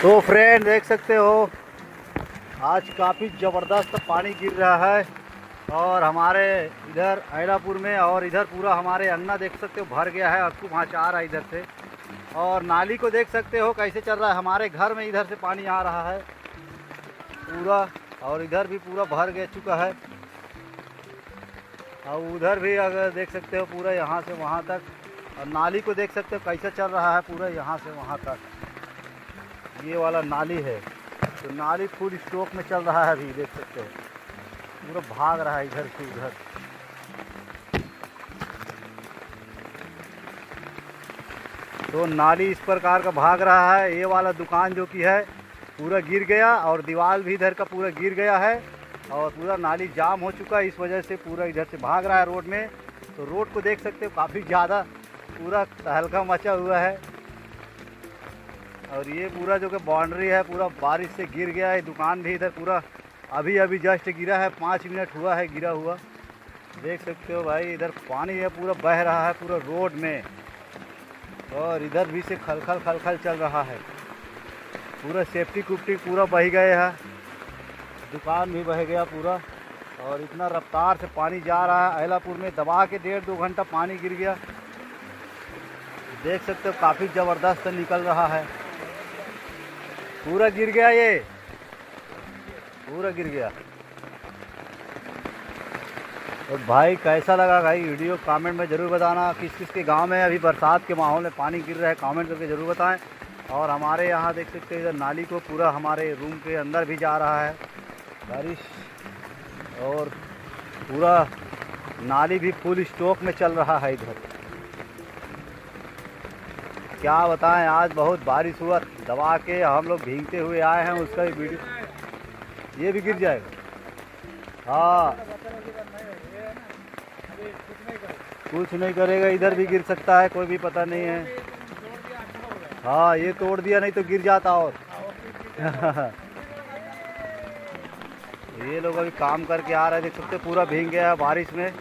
तो फ्रेंड देख सकते हो आज काफ़ी ज़बरदस्त पानी गिर रहा है और हमारे इधर अहिलापुर में और इधर पूरा हमारे अन्ना देख सकते हो भर गया है। अक्कू भाँच आ रहा है इधर से और नाली को देख सकते हो कैसे चल रहा है। हमारे घर में इधर से पानी आ रहा है पूरा और इधर भी पूरा भर गया चुका है और उधर भी अगर देख सकते हो पूरा यहाँ से वहाँ तक। और नाली को देख सकते हो कैसे चल रहा है पूरा यहाँ से वहाँ तक। ये वाला नाली है तो नाली फुल स्ट्रोक में चल रहा है अभी देख सकते हो पूरा भाग रहा है इधर से उधर। तो नाली इस प्रकार का भाग रहा है। ये वाला दुकान जो कि है पूरा गिर गया और दीवार भी इधर का पूरा गिर गया है और पूरा नाली जाम हो चुका है। इस वजह से पूरा इधर से भाग रहा है रोड में। तो रोड को देख सकते हो काफ़ी ज़्यादा पूरा तहलका मचा हुआ है और ये पूरा जो कि बाउंड्री है पूरा बारिश से गिर गया है। दुकान भी इधर पूरा अभी अभी जस्ट गिरा है, 5 मिनट हुआ है गिरा हुआ। देख सकते हो भाई इधर पानी है पूरा बह रहा है पूरा रोड में और इधर भी से खलखल खलखल चल रहा है। पूरा सेफ्टी कुफ्टी पूरा बह गए है, दुकान भी बह गया पूरा और इतना रफ्तार से पानी जा रहा है। अहिलापुर में दबा के 1.5-2 घंटा पानी गिर गया। देख सकते हो काफ़ी ज़बरदस्त निकल रहा है। पूरा गिर गया, ये पूरा गिर गया। और भाई कैसा लगा भाई वीडियो कमेंट में ज़रूर बताना। किस किस के गांव में अभी बरसात के माहौल में पानी गिर रहा है कमेंट करके ज़रूर बताएं। और हमारे यहाँ देख सकते हैं इधर नाली को पूरा हमारे रूम के अंदर भी जा रहा है बारिश और पूरा नाली भी फुल स्टॉक में चल रहा है इधर। क्या बताएं आज बहुत बारिश हुआ दबा के हम लोग भीगते हुए आए हैं। उसका भी वीडियो ये भी गिर जाएगा। हाँ कुछ नहीं करेगा, इधर भी गिर सकता है, कोई भी पता नहीं है। हाँ ये तोड़ दिया नहीं तो गिर जाता और ये लोग अभी काम करके आ रहे हैं, देख सकते पूरा भीग गया है बारिश में।